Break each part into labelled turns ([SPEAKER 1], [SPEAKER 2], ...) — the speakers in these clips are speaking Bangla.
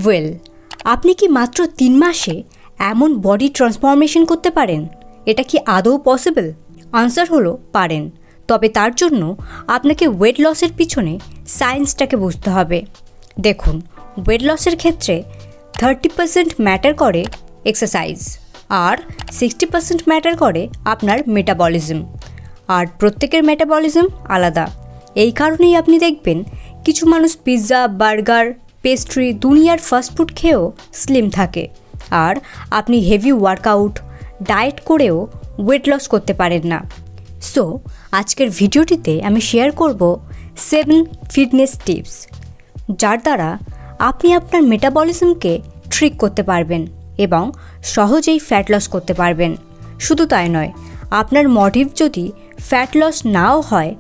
[SPEAKER 1] ওয়েল, আপনি কি মাত্র 3 মাসে এমন বডি ট্রান্সফরমেশন করতে পারেন? এটা কি আদৌ পসিবল? আনসার হলো পারেন, তবে তার জন্য আপনাকে ওয়েট লসের পিছনে সায়েন্সটাকে বুঝতে হবে। দেখুন, ওয়েট লসের ক্ষেত্রে 30% ম্যাটার করে এক্সারসাইজ, আর 60% ম্যাটার করে আপনার মেটাবলিজম। আর প্রত্যেকের মেটাবলিজম আলাদা। এই কারণেই আপনি দেখবেন কিছু মানুষ পিৎজা, বার্গার, পেস্ট্রি, দুনিয়ার ফাস্টফুড খেয়েও স্লিম থাকে, আর আপনি হেভি ওয়ার্কআউট, ডায়েট করেও ওয়েট লস করতে পারেন না। সো আজকের ভিডিওটিতে আমি শেয়ার করব 7 ফিটনেস টিপস, যার দ্বারা আপনি আপনার মেটাবলিজমকে ট্রিক করতে পারবেন এবং সহজেই ফ্যাট লস করতে পারবেন। শুধু তাই নয়, আপনার মোটিভ যদি ফ্যাট লস নাও হয়,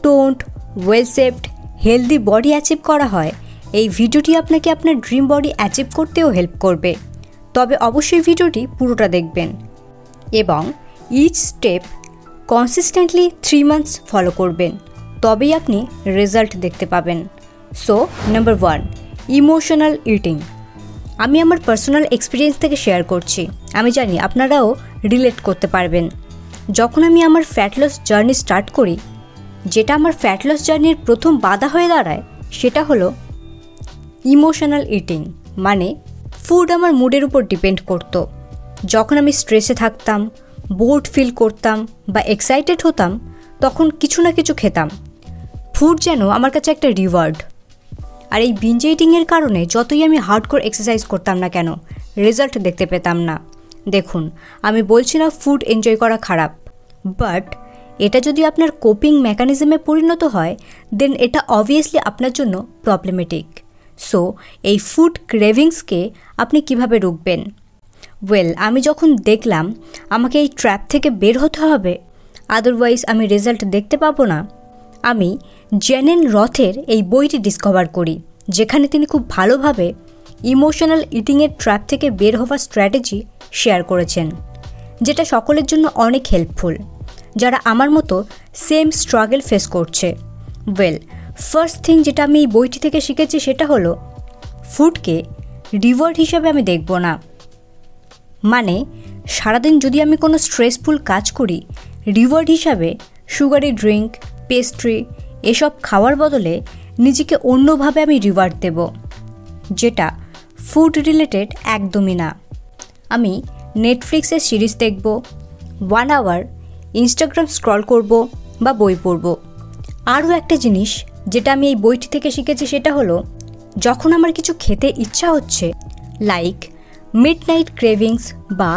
[SPEAKER 1] toned, well shaped, healthy body achieve করা হয়, এই ভিডিওটি আপনাকে আপনার ড্রিম বডি অ্যাচিভ করতেও হেল্প করবে। তবে অবশ্যই ভিডিওটি পুরোটা দেখবেন এবং each step consistently 3 months follow করবেন, তবেই আপনি রেজাল্ট দেখতে পাবেন। So number 1, emotional eating. আমি আমার পার্সোনাল এক্সপিরিয়েন্স থেকে শেয়ার করছি। আমি জানি আপনারাও রিলেট করতে পারবেন। যখন আমি আমার ফ্যাট লস জার্নি স্টার্ট করি, যেটা আমার ফ্যাট লস জার্নির প্রথম বাধা হয়ে দাঁড়ায়, সেটা হলো ইমোশনাল ইটিং। মানে ফুড আমার মুডের উপর ডিপেন্ড করতো। যখন আমি স্ট্রেসে থাকতাম, বোর্ড ফিল করতাম বা এক্সাইটেড হতাম, তখন কিছু না কিছু খেতাম। ফুড যেন আমার কাছে একটা রিওয়ার্ড। আর এই বিঞ্জ ইটিংয়ের কারণে যতই আমি হার্ডকোর এক্সারসাইজ করতাম না কেন, রেজাল্ট দেখতে পেতাম না। দেখুন, আমি বলছি না ফুড এনজয় করা খারাপ, বাট এটা যদি আপনার কোপিং মেকানিজমে পরিণত হয়, দেন এটা অবভিয়াসলি আপনার জন্য প্রবলেমেটিক। সো এই ফুড ক্রেভিংসকে আপনি কিভাবে রুখবেন? ওয়েল, আমি যখন দেখলাম আমাকে এই ট্র্যাপ থেকে বের হতে হবে, আদারওয়াইজ আমি রেজাল্ট দেখতে পাবো না, আমি জেনেন রথের এই বইটি ডিসকভার করি, যেখানে তিনি খুব ভালোভাবে ইমোশনাল ইটিংয়ের ট্র্যাপ থেকে বের হওয়ার স্ট্র্যাটেজি শেয়ার করেছেন, যেটা সকলের জন্য অনেক হেল্পফুল, যারা আমার মতো সেম স্ট্রাগল ফেস করছে। ওয়েল, ফার্স্ট থিং যেটা আমি এই বইটি থেকে শিখেছি সেটা হলো ফুডকে রিওয়ার্ড হিসাবে আমি দেখব না। মানে সারাদিন যদি আমি কোনো স্ট্রেসফুল কাজ করি, রিওয়ার্ড হিসাবে সুগারি ড্রিঙ্ক, পেস্ট্রি এসব খাওয়ার বদলে নিজেকে অন্যভাবে আমি রিওয়ার্ড দেব, যেটা ফুড রিলেটেড একদমই না। আমি নেটফ্লিক্সের সিরিজ দেখব, 1 আওয়ার ইনস্টাগ্রাম স্ক্রল করব বা বই পড়ব। আরও একটা জিনিস যেটা আমি এই বইটি থেকে শিখেছি সেটা হলো, যখন আমার কিছু খেতে ইচ্ছা হচ্ছে, লাইক মিডনাইট ক্রেভিংস বা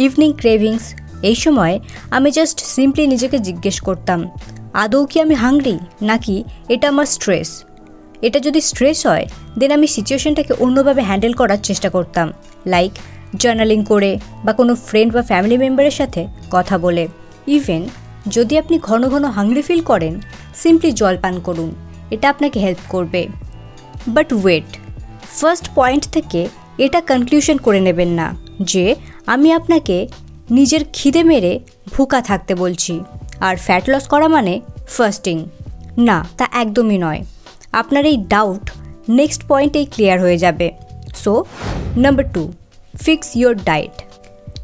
[SPEAKER 1] ইভিনিং ক্রেভিংস, এই সময় আমি জাস্ট সিম্পলি নিজেকে জিজ্ঞেস করতাম, আদৌ কি আমি হাংরি, নাকি এটা আমার স্ট্রেস? এটা যদি স্ট্রেস হয়, দেন আমি সিচুয়েশনটাকে অন্যভাবে হ্যান্ডেল করার চেষ্টা করতাম, লাইক জার্নালিং করে বা কোনো ফ্রেন্ড বা ফ্যামিলি মেম্বারের সাথে কথা বলে। ইভেন যদি আপনি ঘন ঘন হাংরি ফিল করেন, সিম্পলি জল পান করুন, এটা আপনাকে হেল্প করবে। বাট ওয়েট, ফার্স্ট পয়েন্ট থেকে এটা কনক্লুশন করে নেবেন না যে আমি আপনাকে নিজের খিদে মেরে ভুকা থাকতে বলছি আর ফ্যাট লস করা মানে ফাস্টিং। না, তা একদমই নয়। আপনার এই ডাউট নেক্সট পয়েন্টেই ক্লিয়ার হয়ে যাবে। So number 2, fix your diet.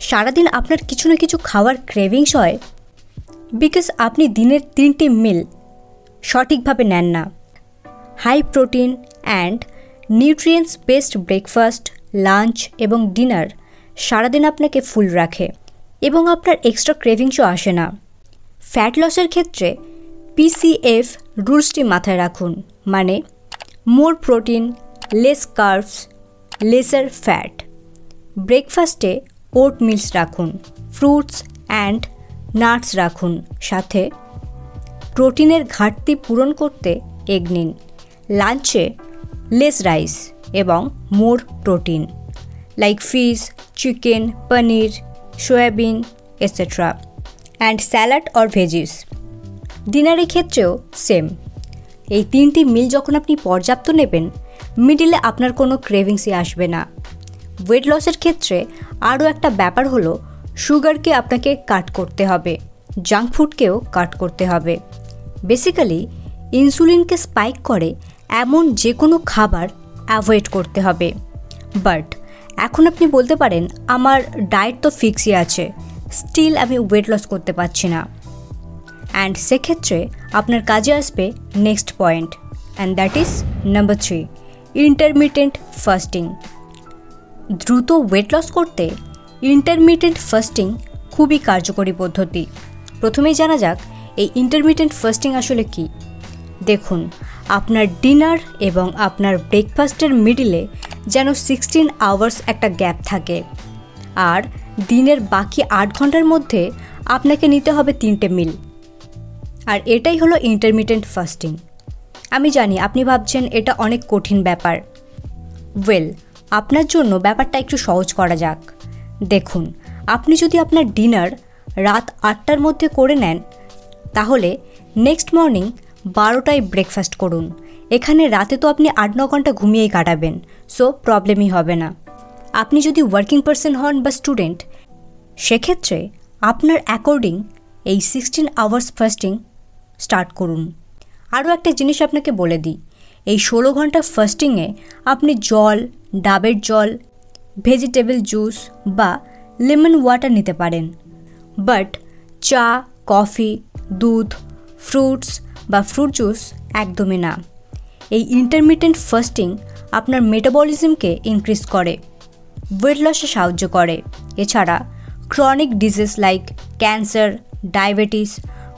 [SPEAKER 1] সারাদিন আপনার কিছু না কিছু খাওয়ার ক্রেভিংস হয় বিকজ আপনি দিনের 3টি মিল সঠিকভাবে নেন না। High protein and nutrients based breakfast, lunch এবং ডিনার সারাদিন আপনাকে ফুল রাখে এবং আপনার এক্সট্রা ক্রেভিংসও আসে না। ফ্যাট লসের ক্ষেত্রে PCF রুলসটি মাথায় রাখুন, মানে more protein, less carbs, lesser fat. ব্রেকফাস্টে ওট মিলস রাখুন, ফ্রুটস অ্যান্ড নাটস রাখুন, সাথে প্রোটিনের ঘাটতি পূরণ করতে এগ নিন। লাঞ্চে লেস রাইস এবং more protein like fish, chicken, paneer, soybean etcetera, and salad or veggies. ডিনারের ক্ষেত্রেও সেম। এই 3টি মিল যখন আপনি পর্যাপ্ত নেবেন, মিডিলে আপনার কোনো ক্রেভিংসই আসবে না। ওয়েট লসের ক্ষেত্রে আরও একটা ব্যাপার হলো, সুগারকে আপনাকে কাট করতে হবে, জাঙ্ক ফুডকেও কাট করতে হবে। বেসিক্যালি ইনসুলিনকে স্পাইক করে এমন যে কোনো খাবার অ্যাভয়েড করতে হবে। বাট এখন আপনি বলতে পারেন আমার ডায়েট তো ফিক্সই আছে, স্টিল আমি ওয়েট লস করতে পারছি না। অ্যান্ড সেক্ষেত্রে আপনার কাজে আসবে next point, and that is number 3, intermittent fasting. দ্রুত ওয়েট লস করতে ইন্টারমিটেন্ট ফাস্টিং খুবই কার্যকরী পদ্ধতি। প্রথমেই জানা যাক এই ইন্টারমিটেন্ট ফাস্টিং আসলে কি। দেখুন, আপনার ডিনার এবং আপনার ব্রেকফাস্টের মিডিলে যেন 16 আওয়ার্স একটা গ্যাপ থাকে, আর দিনের বাকি 8 ঘন্টার মধ্যে আপনাকে নিতে হবে 3টে মিল। আর এটাই হলো ইন্টারমিটেন্ট ফাস্টিং। আমি জানি আপনি ভাবছেন এটা অনেক কঠিন ব্যাপার। ওয়েল, আপনার জন্য ব্যাপারটা একটু সহজ করা যাক। দেখুন, আপনি যদি আপনার ডিনার রাত 8টার মধ্যে করে নেন, তাহলে নেক্সট মর্নিং 12টায় ব্রেকফাস্ট করুন। এখানে রাতে তো আপনি 8-9 ঘন্টা ঘুমিয়েই কাটাবেন, সো প্রবলেমই হবে না। আপনি যদি ওয়ার্কিং পারসন হন বা স্টুডেন্ট, সেক্ষেত্রে আপনার অ্যাকর্ডিং এই 16 আওয়ার্স ফাস্টিং স্টার্ট করুন। আরও একটা জিনিস আপনাকে বলে দিই, এই 16 ঘন্টা ফাস্টিংয়ে আপনি জল, ডাবের জল, ভেজিটেবল জুস বা লেমন ওয়াটার নিতে পারেন, বাট চা, কফি, দুধ, ফ্রুটস বা ফ্রুট জুস একদমই না। এই ইন্টারমিটেন্ট ফাস্টিং আপনার মেটাবলিজমকে ইনক্রিজ করে, ওয়েট লসে সাহায্য করে। এছাড়া chronic disease like cancer, diabetes,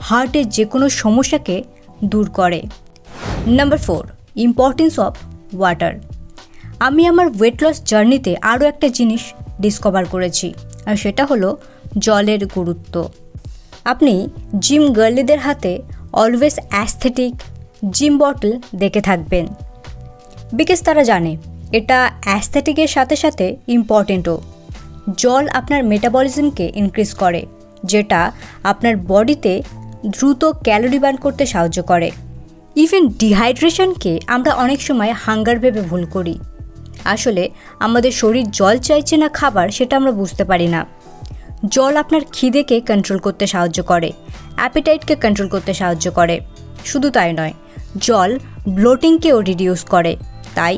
[SPEAKER 1] হার্টের যে কোনো সমস্যাকে দূর করে। Number 4, importance of water. আমি আমার ওয়েট লস জার্নিতে আরও একটা জিনিস ডিসকভার করেছি, আর সেটা হলো জলের গুরুত্ব। আপনি জিম গার্লিদের হাতে অলওয়েজ অ্যাস্থেটিক জিম বটল দেখে থাকবেন, বিকজ তারা জানে এটা অ্যাস্থেটিকের সাথে সাথে ইম্পর্টেন্টও। জল আপনার মেটাবলিজমকে ইনক্রিজ করে, যেটা আপনার বডিতে দ্রুত ক্যালোরি বার্ন করতে সাহায্য করে। ইভেন ডিহাইড্রেশনকে আমরা অনেক সময় হাঙ্গার ভেবে ভুল করি। আসলে আমাদের শরীর জল চাইছে না খাবার, সেটা আমরা বুঝতে পারি না। জল আপনার খিদেকে কন্ট্রোল করতে সাহায্য করে, অ্যাপিটাইটকে কন্ট্রোল করতে সাহায্য করে। শুধু তাই নয়, জল ব্লোটিংকেও রিডিউস করে। তাই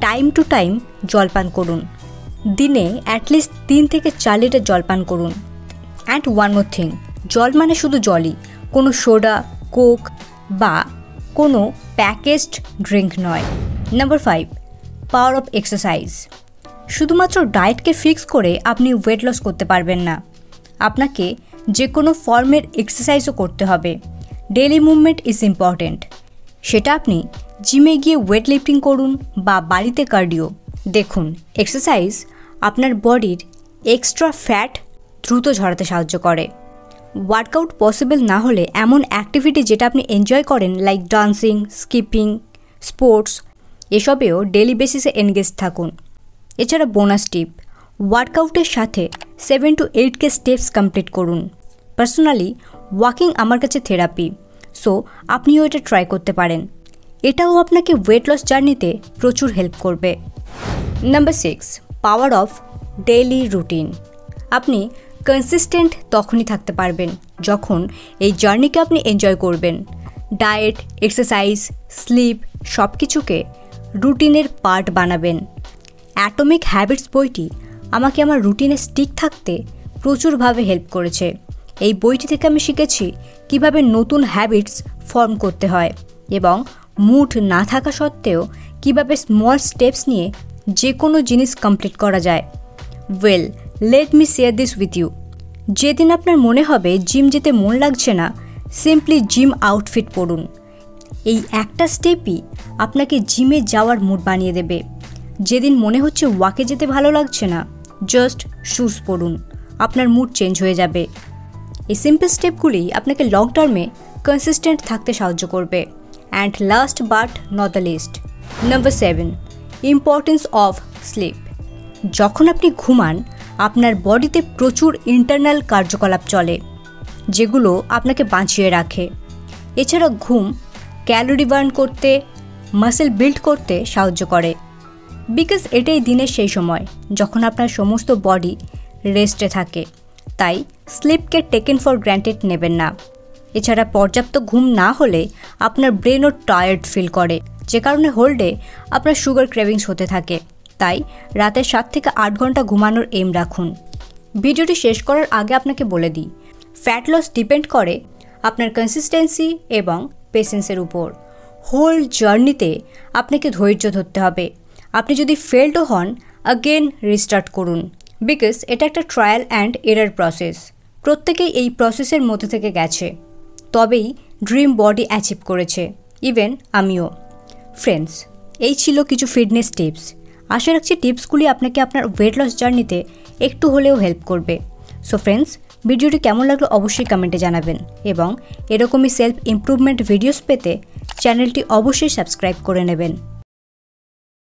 [SPEAKER 1] টাইম টু টাইম জল পান করুন। দিনে অ্যাটলিস্ট 3 থেকে 4 লিটার জল পান করুন। অ্যান্ড ওয়ান মোর থিং, জল মানে শুধু জলই, কোনো সোডা, কোক বা কোনো প্যাকেজড ড্রিঙ্ক নয়। Number 5, power of exercise. শুধুমাত্র ডায়েটকে ফিক্স করে আপনি ওয়েট লস করতে পারবেন না, আপনাকে যে কোনো ফর্মের এক্সারসাইজও করতে হবে। ডেইলি মুভমেন্ট ইজ ইম্পর্ট্যান্ট, সেটা আপনি জিমে গিয়ে ওয়েট লিফটিং করুন বা বাড়িতে কার্ডিও। দেখুন, এক্সারসাইজ আপনার বডির এক্সট্রা ফ্যাট দ্রুত ঝরাতে সাহায্য করে। ওয়ার্কআউট পসিবল না হলে এমন অ্যাক্টিভিটি যেটা আপনি এনজয় করেন, লাইক ডান্সিং, স্কিপিং, স্পোর্টস, এসবেও ডেইলি বেসিসে এনগেজ থাকুন। এছাড়া বোনাস টিপ, ওয়ার্কআউটের সাথে 7 to 8K স্টেপস কমপ্লিট করুন। পার্সোনালি ওয়াকিং আমার কাছে থেরাপি, সো আপনিও এটা ট্রাই করতে পারেন। এটাও আপনাকে ওয়েট লস জার্নিতে প্রচুর হেল্প করবে। Number 6, power of daily routine. আপনি কনসিস্টেন্ট তখনই থাকতে পারবেন যখন এই জার্নিকে আপনি এনজয় করবেন। ডায়েট, এক্সারসাইজ, স্লিপ সব কিছুকে রুটিনের পার্ট বানাবেন। অ্যাটমিক হ্যাবিটস বইটি আমাকে আমার রুটিনে স্টিক থাকতে প্রচুরভাবে হেল্প করেছে। এই বইটি থেকে আমি শিখেছি কিভাবে নতুন হ্যাবিটস ফর্ম করতে হয় এবং মুড না থাকা সত্ত্বেও কিভাবে স্মল স্টেপস নিয়ে যে কোনো জিনিস কমপ্লিট করা যায়। Well, let me share this with you. যেদিন আপনার মনে হবে জিম যেতে মন লাগছে না, সিম্পলি জিম আউটফিট পরুন। এই একটা স্টেপই আপনাকে জিমে যাওয়ার মুড বানিয়ে দেবে। যেদিন মনে হচ্ছে ওয়াকে যেতে ভালো লাগছে না, জাস্ট শুজ পরুন, আপনার মুড চেঞ্জ হয়ে যাবে। এই সিম্পল স্টেপগুলি আপনাকে লং টার্মে কনসিস্টেন্ট থাকতে সাহায্য করবে। And last but not the least, number 7, importance of sleep. যখন আপনি ঘুমান, আপনার বডিতে প্রচুর ইন্টারনাল কার্যকলাপ চলে, যেগুলো আপনাকে বাঁচিয়ে রাখে। এছাড়া ঘুম ক্যালোরি বার্ন করতে, মাসেল বিল্ড করতে সাহায্য করে, বিকজ এটাই দিনের সেই সময় যখন আপনার সমস্ত বডি রেস্টে থাকে। তাই স্লিপকে টেকেন ফর গ্র্যান্টেড নেবেন না। এছাড়া পর্যাপ্ত ঘুম না হলে আপনার ব্রেনও টায়ার্ড ফিল করে, যে কারণে হোল ডে আপনার সুগার ক্রেভিংস হতে থাকে। তাই রাতে 7 থেকে 8 ঘন্টা ঘুমানোর এম রাখুন। ভিডিওটি শেষ করার আগে আপনাকে বলে দিই, ফ্যাট লস ডিপেন্ড করে আপনার কনসিস্টেন্সি এবং পেশেন্সের উপর। হোল জার্নিতে আপনাকে ধৈর্য ধরতে হবে। আপনি যদি ফেলডও হন, অ্যাগেন রিস্টার্ট করুন, বিকজ এটা একটা ট্রায়াল অ্যান্ড এরার প্রসেস। প্রত্যেকেই এই প্রসেসের মধ্যে থেকে গেছে, তবেই ড্রিম বডি অ্যাচিভ করেছে, ইভেন আমিও। ফ্রেন্ডস, এই ছিল কিছু ফিটনেস টিপস। আশা রাখছি টিপসগুলি আপনাকে আপনার ওয়েট লস জার্নিতে একটু হলেও হেল্প করবে। সো ফ্রেন্ডস, ভিডিওটি কেমন লাগলো অবশ্যই কমেন্টে জানাবেন এবং এরকমই সেলফ ইমপ্রুভমেন্ট ভিডিওস পেতে চ্যানেলটি অবশ্যই সাবস্ক্রাইব করে নেবেন।